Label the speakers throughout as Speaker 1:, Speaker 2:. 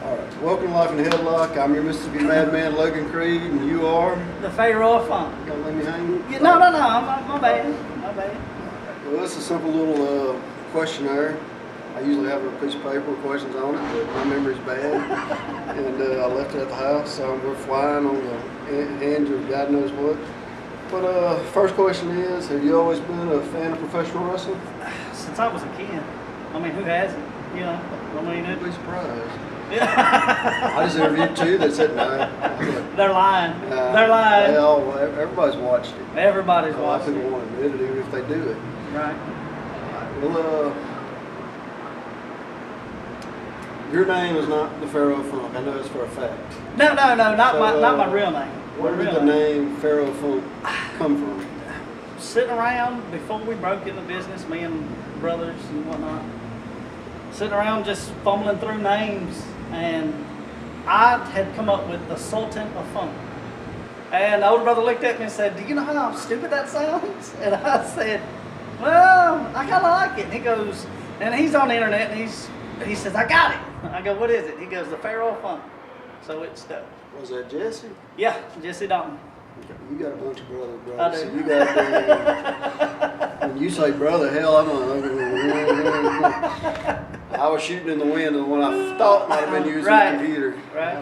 Speaker 1: Alright, welcome to Life in Headlock. I'm your Mississippi Madman, Logan Creed, and you are?
Speaker 2: The Faroh funk.
Speaker 1: You gonna let me hang?
Speaker 2: Yeah, no, my bad. My bad.
Speaker 1: Well, it's a simple little questionnaire. I usually have a piece of paper with questions on it, but my memory's bad. And I left it at the house, so we're flying on the hinge of God knows what. But first question is, have you always been a fan of professional wrestling?
Speaker 2: Since I was a kid. I mean, who hasn't? You know, I mean,
Speaker 1: I'd be surprised.
Speaker 2: yeah.
Speaker 1: I just interviewed two that said no.
Speaker 2: They're lying. They're lying.
Speaker 1: Everybody's watched it.
Speaker 2: Everybody's
Speaker 1: A lot of
Speaker 2: watching
Speaker 1: people
Speaker 2: it.
Speaker 1: won't admit it even if they do it.
Speaker 2: Right.
Speaker 1: Well, your name is not the Faroh Funk. I know it's for a fact.
Speaker 2: No, not
Speaker 1: So,
Speaker 2: my real name.
Speaker 1: Where did the name Faroh Funk come from?
Speaker 2: Sitting around before we broke into business, me and brothers and whatnot, sitting around just fumbling through names, and I had come up with the Sultan of Funk. And the older brother looked at me and said, "Do you know how stupid that sounds?" And I said, "Well, I kind of like it." And he goes, and he's on the internet, and he says, "I got it." I go, "What is it?" He goes, "The Faroh Funk." So it stuck.
Speaker 1: Was that Jesse?
Speaker 2: Yeah, Jesse Dalton.
Speaker 1: You got a bunch of brothers, bro.
Speaker 2: I do.
Speaker 1: So you got when you say brother, hell, I'm I was shooting in the wind of what I thought might have been using
Speaker 2: Right.
Speaker 1: the computer.
Speaker 2: Right.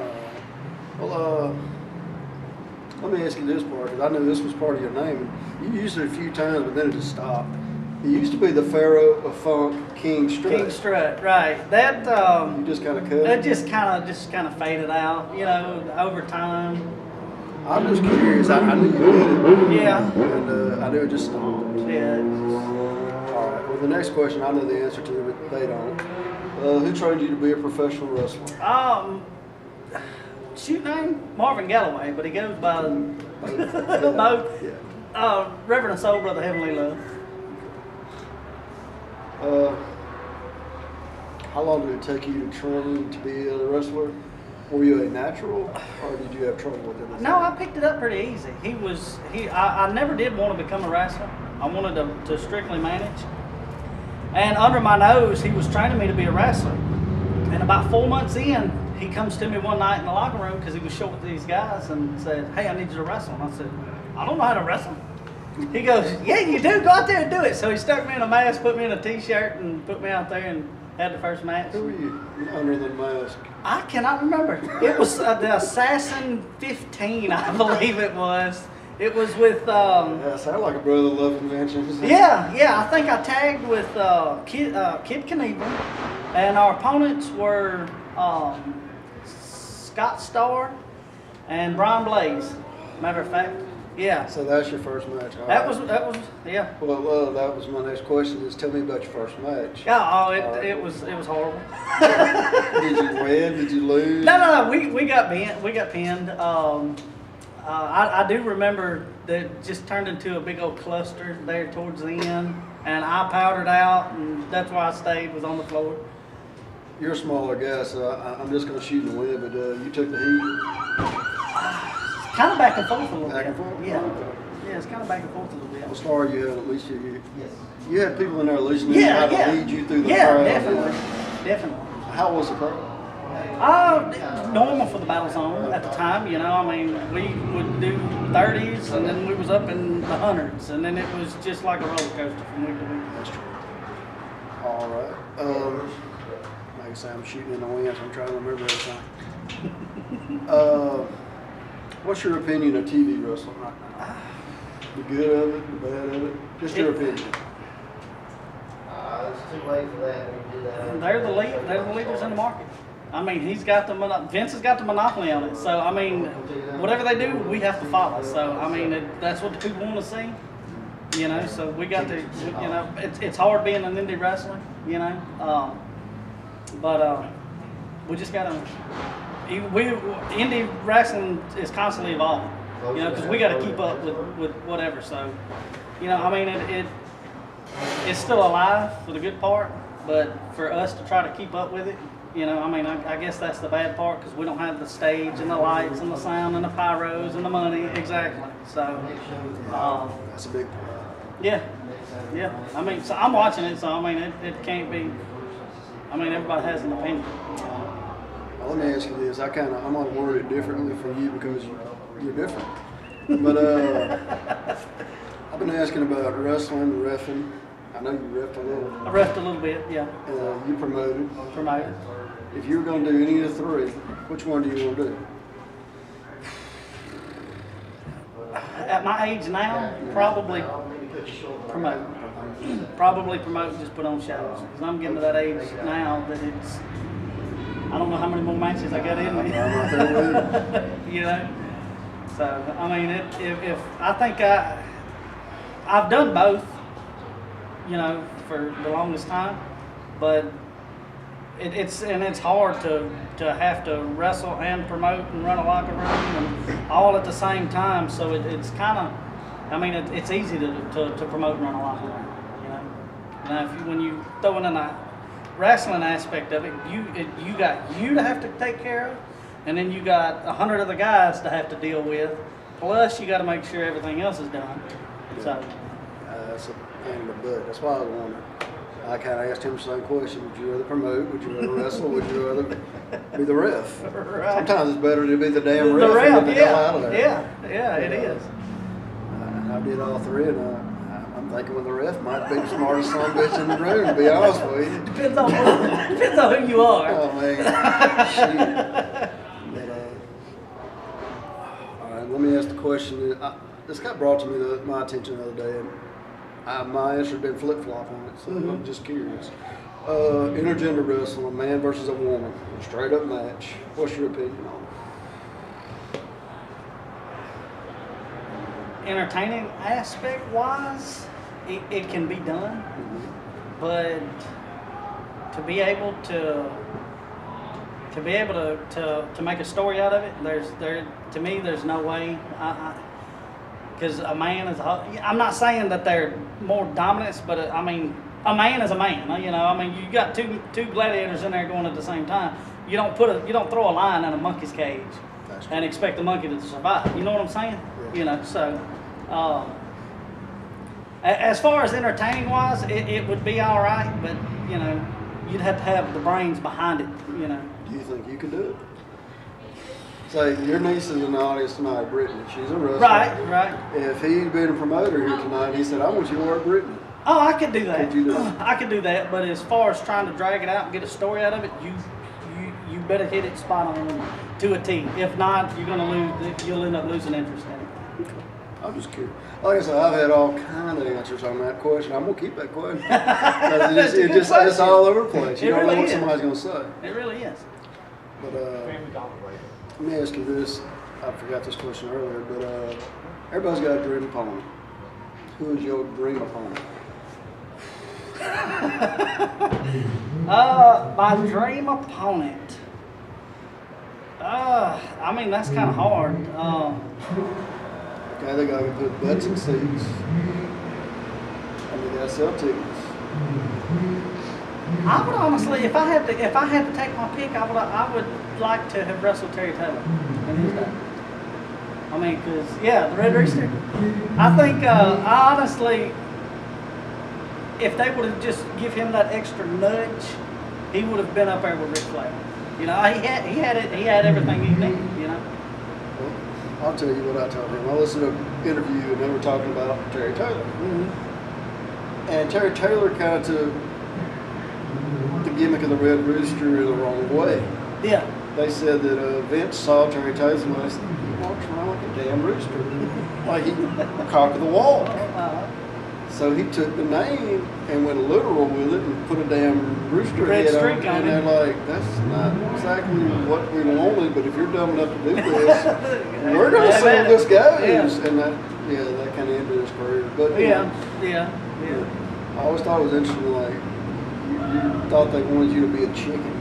Speaker 1: Let me ask you this part, because I knew this was part of your name. You used it a few times, but then it just stopped. It used to be the Faroh of Funk King Strut.
Speaker 2: King Strut, right. That
Speaker 1: You just kind of cut
Speaker 2: that
Speaker 1: it.
Speaker 2: just kind of faded out, you know, over time.
Speaker 1: I'm just curious. I knew you did it.
Speaker 2: Yeah.
Speaker 1: And I knew it just stopped.
Speaker 2: Yeah.
Speaker 1: All right. Well, the next question I know the answer to, but they don't. Who trained you to be a professional wrestler?
Speaker 2: Shoot name Marvin Galloway, but he goes by both.
Speaker 1: Yeah.
Speaker 2: Reverend and Soul Brother Heavenly Love.
Speaker 1: How long did it take you to train to be a wrestler? Were you a natural, or did you have trouble with it?
Speaker 2: No, I picked it up pretty easy. I never did want to become a wrestler. I wanted to strictly manage. And under my nose, he was training me to be a wrestler. And about 4 months in, he comes to me one night in the locker room because he was short with these guys and said, "Hey, I need you to wrestle." And I said, "I don't know how to wrestle." He goes, "Yeah, you do. Go out there and do it." So he stuck me in a mask, put me in a t-shirt, and put me out there and had the first match.
Speaker 1: Who were you under the mask?
Speaker 2: I cannot remember. It was the Assassin 15, I believe it was. It was with...
Speaker 1: Yeah, sound like a brother love conventions.
Speaker 2: Yeah. I think I tagged with Kid Knievel, and our opponents were Scott Starr and Brian Blaze. Matter of fact, yeah.
Speaker 1: So that's your first match. All
Speaker 2: That
Speaker 1: right.
Speaker 2: was yeah.
Speaker 1: Well, that was my next question. Is tell me about your first match.
Speaker 2: Yeah. It was horrible.
Speaker 1: Did you win? Did you lose?
Speaker 2: No. We got pinned. I do remember that it just turned into a big old cluster there towards the end, and I powdered out, and that's why I stayed, was on the floor.
Speaker 1: You're a smaller guy, so I'm just going to shoot in the wind, but you took the heat.
Speaker 2: Kind of back and forth a little
Speaker 1: Back
Speaker 2: bit.
Speaker 1: and forth?
Speaker 2: Yeah.
Speaker 1: Okay.
Speaker 2: Yeah, it's kind of back and forth a little bit.
Speaker 1: Well, Star, you had at least you had people in there listening
Speaker 2: Yeah,
Speaker 1: how to
Speaker 2: yeah.
Speaker 1: lead you through the
Speaker 2: Yeah,
Speaker 1: crowd.
Speaker 2: definitely.
Speaker 1: How was the crowd?
Speaker 2: Normal for the battle zone at the time, you know. I mean, we would do 30s, and then we was up in the hundreds, and then it was just like a roller coaster from week to week.
Speaker 1: That's true. All right. Like I say, I'm shooting in the wind, so I'm trying to remember everything. What's your opinion of TV wrestling right now? The good of it, the bad of it? Just your opinion.
Speaker 3: It's too late for that. We did that.
Speaker 2: They're the leaders in the market. I mean, Vince has got the monopoly on it. So I mean, whatever they do, we have to follow. So I mean, that's what the people want to see. You know, so we got to, you know, it's hard being an indie wrestler. You know, but we just got to. Indie wrestling is constantly evolving. You know, because we got to keep up with whatever. So, you know, I mean, it's still alive for the good part, but for us to try to keep up with it, you know, I mean, I guess that's the bad part because we don't have the stage and the lights and the sound and the pyros and the money exactly. So,
Speaker 1: That's a big part.
Speaker 2: yeah. I mean, so I'm watching it, so I mean, it can't be. I mean, everybody has an opinion.
Speaker 1: Well, let me ask you this. I'm gonna word it differently for you because you're different. But I've been asking about wrestling, reffing. I know you reffed a little.
Speaker 2: I reffed a little bit, yeah.
Speaker 1: You promoted.
Speaker 2: Promoted.
Speaker 1: If you were going to do any of the three, which one do you want to do?
Speaker 2: At my age now, probably promote. Probably promote and just put on shows. Because I'm getting to that age now that it's, I don't know how many more matches I got in me.
Speaker 1: I'm right there with you.
Speaker 2: You know? So, I mean, if I think I've done both, you know, for the longest time, but it's hard to have to wrestle and promote and run a locker room and all at the same time. So it's kind of, I mean, it's easy to promote and run a locker room, you know. Now, when you throw in a wrestling aspect of it, you got you to have to take care of, and then you got 100 other guys to have to deal with. Plus, you got to make sure everything else is done.
Speaker 1: Yeah.
Speaker 2: So
Speaker 1: That's a pain in the butt. That's why I was wondering. I kind of asked him the same question. Would you rather promote? Would you rather wrestle? Would you rather be the ref?
Speaker 2: Right.
Speaker 1: Sometimes it's better to be the damn ref,
Speaker 2: the ref,
Speaker 1: and get the hell out of there.
Speaker 2: yeah, it is.
Speaker 1: I did all three, and I'm thinking with the ref might be the smartest son of a bitch in the room, to be honest with you.
Speaker 2: Depends on who you are.
Speaker 1: Oh, man. Shit. But, all right, let me ask the question. This got brought to my attention the other day, and my answer had been flip-flop on it, so I'm just curious. Intergender wrestling, a man versus a woman, a straight-up match. What's your opinion on it?
Speaker 2: Entertaining aspect wise, it can be done, but to be able to make a story out of it, to me there's no way. Because a man is I'm not saying that they're more dominant, but I mean a man is a man. You know, I mean you got two gladiators in there going at the same time. You don't throw a lion in a monkey's cage and expect the monkey to survive. You know what I'm saying?
Speaker 1: Yeah.
Speaker 2: You know, so as far as entertaining wise, it would be all right, but you know, you'd have to have the brains behind it. You know.
Speaker 1: Do you think you could do it? Say, your niece is in the audience tonight, Brittany. She's a wrestler.
Speaker 2: Right.
Speaker 1: If he'd been a promoter here tonight, he said, I want you to work Brittany.
Speaker 2: Oh, I could do that.
Speaker 1: Could you do that?
Speaker 2: I could do that, but as far as trying to drag it out and get a story out of it, you better hit it spot on to a T. If not, you're gonna lose. You'll end up losing interest in it.
Speaker 1: Okay. I'm just curious. Like I said, I've had all kind of answers on that question. I'm gonna keep that question. It's all over the place. You don't know what somebody's gonna say.
Speaker 2: It really is.
Speaker 1: But let me ask you this. I forgot this question earlier, but everybody's got a dream opponent. Who is your dream opponent?
Speaker 2: My dream opponent. I mean that's kind of hard.
Speaker 1: Okay, they got to put butts in seats. And they got to sell tickets.
Speaker 2: I would honestly, if I had to take my pick, I would like to have wrestled Terry Taylor in his day. I mean, because the Red Rooster. I think honestly, if they would have just give him that extra nudge, he would have been up there with Ric Flair. You know, he had everything he needed. You know.
Speaker 1: Well, I'll tell you what I told him. I listened to an interview and they were talking about Terry Taylor.
Speaker 2: Mm-hmm.
Speaker 1: And Terry Taylor kind of took the gimmick of the Red Rooster in the wrong way.
Speaker 2: Yeah.
Speaker 1: They said that Vince saw Terry Taylor and he said, he walks around like a damn rooster. Like he cock of the walk. So he took the name and went literal with it and put a damn rooster
Speaker 2: Red
Speaker 1: head
Speaker 2: streak
Speaker 1: on it.
Speaker 2: on
Speaker 1: And they're like, that's not exactly what we wanted, but if you're dumb enough to do this, we're going to see how this goes.
Speaker 2: Yeah.
Speaker 1: And that kind of ended his career. But
Speaker 2: Yeah.
Speaker 1: I always thought it was interesting, like, you thought they wanted you to be a chicken.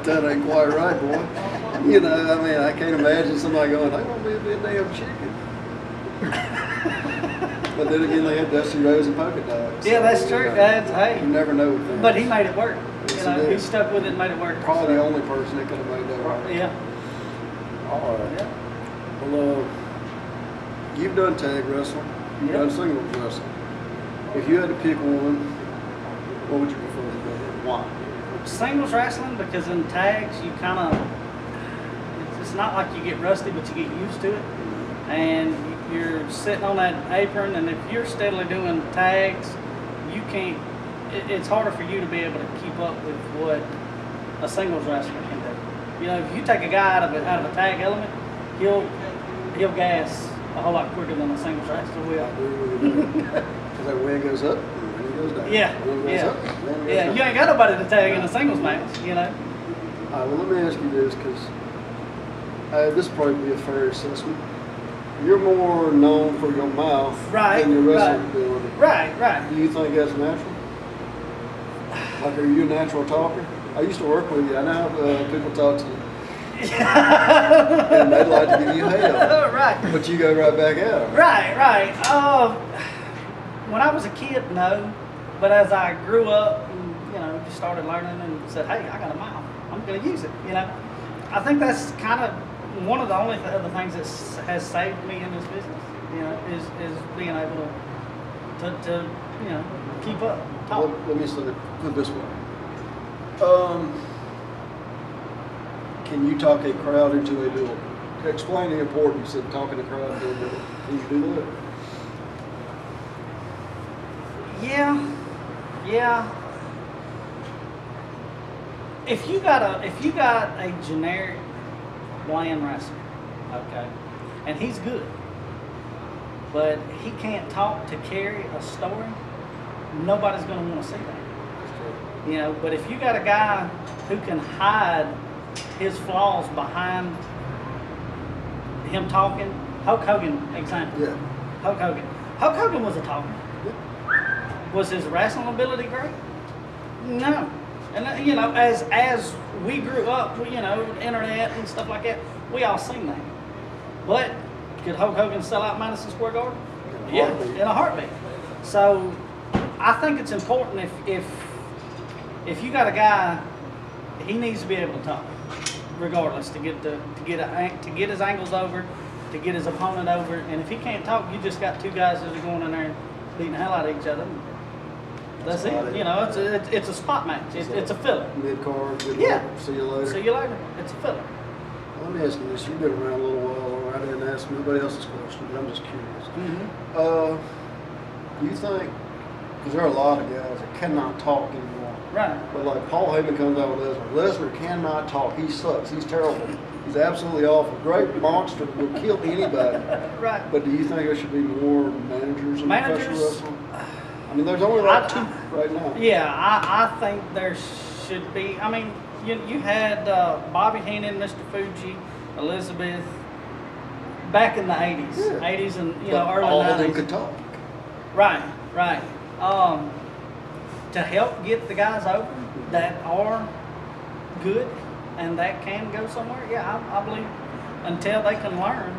Speaker 1: That ain't quite right, boy. You know, I mean, I can't imagine somebody going, I want me to be a damn chicken. But then again, they had Dusty Rose and Polka Dots.
Speaker 2: Yeah, that's true. Hey.
Speaker 1: You never know with things.
Speaker 2: But he made it work.
Speaker 1: Yes,
Speaker 2: You know,
Speaker 1: he
Speaker 2: he
Speaker 1: did.
Speaker 2: stuck with it and made it work.
Speaker 1: Probably the only person that could have made that work.
Speaker 2: Yeah.
Speaker 1: All right.
Speaker 2: Yeah.
Speaker 1: Well, you've done tag wrestling. You've
Speaker 2: Yeah.
Speaker 1: done singles wrestling. If you had to pick one, what would you prefer to do? Why?
Speaker 2: Singles wrestling, because in tags you kind of, it's not like you get rusty, but you get used to it. And you're sitting on that apron, and if you're steadily doing tags, you can't, it's harder for you to be able to keep up with what a singles wrestler can do. You know, if you take a guy out of a tag element, he'll gas a whole lot quicker than a singles wrestler will.
Speaker 1: Because that wind goes up, and wind goes down.
Speaker 2: Yeah,
Speaker 1: Wind goes
Speaker 2: yeah.
Speaker 1: up, wind goes
Speaker 2: Yeah,
Speaker 1: down.
Speaker 2: you ain't got nobody to tag in a singles match, you know.
Speaker 1: All right, well, let me ask you this, because this will probably be a fair assessment. You're more known for your mouth than your wrestling ability.
Speaker 2: Right.
Speaker 1: Do you think that's natural? Like, are you a natural talker? I used to work with you. I know people talk to you. And they'd like to give you hell.
Speaker 2: Right.
Speaker 1: But you go right back at them.
Speaker 2: Right. When I was a kid, no. But as I grew up and, you know, just started learning and said, hey, I got a mouth. I'm going to use it, you know. I think that's kind of one of the only other things that has saved me in this business, you know, is being able to you know, keep up, talk.
Speaker 1: Let me put it this way. Can you talk a crowd into a duel? Explain the importance of talking a crowd into a duel. Can you do that?
Speaker 2: Yeah. If you got a generic bland wrestler, okay, and he's good, but he can't talk to carry a story, nobody's going to want to see that. You know, but if you got a guy who can hide his flaws behind him talking, Hulk Hogan example.
Speaker 1: Yeah.
Speaker 2: Hulk Hogan was a talker. Was his wrestling ability great? No. And you know, as we grew up, you know, internet and stuff like that, we all seen that. But could Hulk Hogan sell out Madison Square Garden? Yeah, in a heartbeat. So I think it's important if you got a guy, he needs to be able to talk, regardless, to get his angles over, to get his opponent over. And if he can't talk, you just got two guys that are going in there and beating the hell out of each other. That's it. You know, it's a spot match. It's a filler.
Speaker 1: Mid-card, good
Speaker 2: Yeah.
Speaker 1: luck, see you later.
Speaker 2: See you later. It's a filler.
Speaker 1: Let me ask you this. You've been around a little while. I didn't ask nobody else's question, but I'm just curious.
Speaker 2: Mm-hmm.
Speaker 1: Do you think, because there are a lot of guys that cannot talk anymore,
Speaker 2: Right.
Speaker 1: but like Paul Heyman comes out with Lesnar. Lesnar cannot talk. He sucks. He's terrible. He's absolutely awful. Great monster, will kill anybody.
Speaker 2: Right.
Speaker 1: But do you think there should be more managers in professional wrestling? I mean, there's only like two right now.
Speaker 2: Yeah, I think there should be. I mean, you had Bobby Heenan, Mr. Fuji, Elizabeth, back in the 80s.
Speaker 1: Yeah.
Speaker 2: 80s and, you
Speaker 1: But
Speaker 2: know, early 90s.
Speaker 1: all of them could talk.
Speaker 2: Right. To help get the guys over that are good and that can go somewhere, yeah, I believe until they can learn,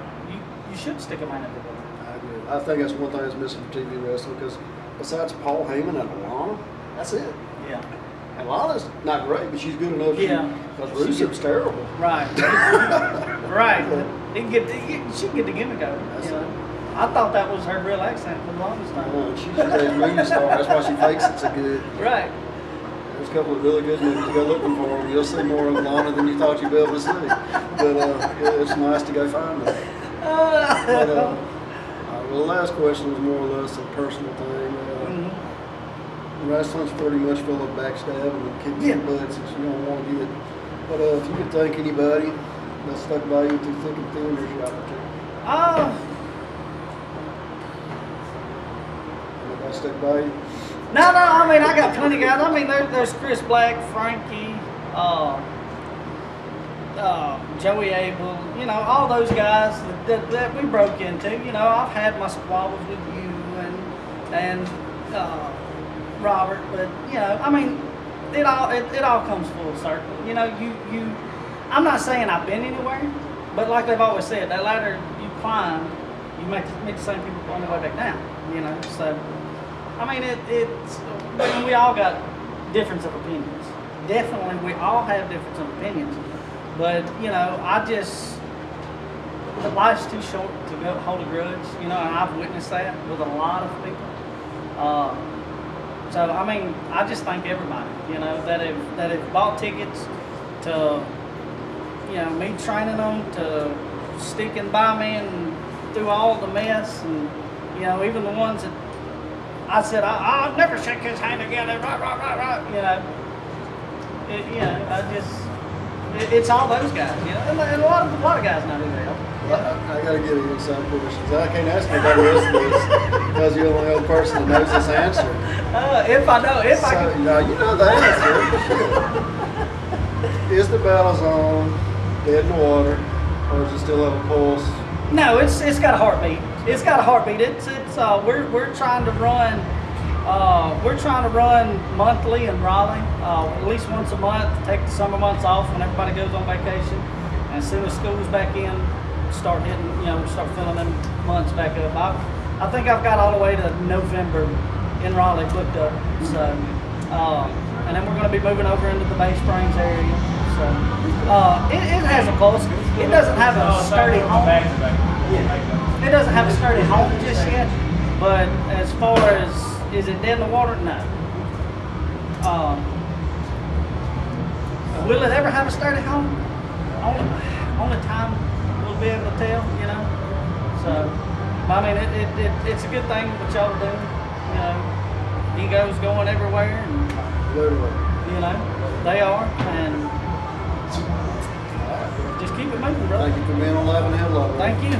Speaker 2: you should stick them in it.
Speaker 1: I agree. I think that's one thing that's missing from TV wrestling, because besides Paul Heyman and Alana, that's it.
Speaker 2: Yeah.
Speaker 1: And Lana's not great, but she's good enough.
Speaker 2: Yeah.
Speaker 1: Because Rusev's terrible.
Speaker 2: Right. Right. She can get the gimmick over. You know? I thought that was her real accent for the longest time.
Speaker 1: She's a movie star. That's why she fakes it so good.
Speaker 2: Right.
Speaker 1: There's a couple of really good movies. Go looking for them. You'll see more of Lana than you thought you'd be able to see. But yeah, it's nice to go find them. But well, the last question was more or less a personal thing. Wrestling's pretty much full of backstabbing and kicking some butts that you don't want to get. But if you could thank anybody that stuck by you through thick and thin, there's your opportunity. Anybody stuck by you?
Speaker 2: No, I mean, I got plenty of guys. I mean, there's Chris Black, Frankie, Joey Abel, you know, all those guys that we broke into. You know, I've had my squabbles with you and Robert, but you know, I mean, it all comes full circle. You know, you I'm not saying I've been anywhere, but like they've always said, that ladder you climb, you meet the same people on the way back down. You know, so I mean, I mean, we all got difference of opinions. Definitely, we all have difference of opinions. But you know, life's too short to go hold a grudge. You know, and I've witnessed that with a lot of people. So I mean, I just thank everybody. you know, that have bought tickets to, you know, me training them to sticking by me and through all the mess, and you know, even the ones that I said I'll never shake his hand again, and right, you know, you know, it's all those guys, you know, and a lot of guys know who they are.
Speaker 1: I gotta give you some questions. I can't ask anybody else this because you're the only person that knows this answer.
Speaker 2: If I know, if
Speaker 1: So,
Speaker 2: I can.
Speaker 1: no, you know the answer. Is the battle zone dead in the water, or does it still have a pulse?
Speaker 2: No, it's got a heartbeat. It's got a heartbeat. We're trying to run. We're trying to run monthly in Raleigh, at least once a month. Take the summer months off when everybody goes on vacation, and as soon as school's back in, start hitting. You know, start filling them months back up. I think I've got all the way to November in Raleigh booked up. So, and then we're going to be moving over into the Bay Springs area. So, it has a pulse. It doesn't have a sturdy home. It doesn't have a sturdy home just yet. But as far as is it dead in the water? No. Will it ever have a sturdy home? Only time we'll be able to tell. You know. So, I mean, it's a good thing what y'all are doing. You know, egos going everywhere, and
Speaker 1: Literally.
Speaker 2: you know they are, and just keep it moving, brother.
Speaker 1: Thank you for being on Live and Headlock.
Speaker 2: Thank you.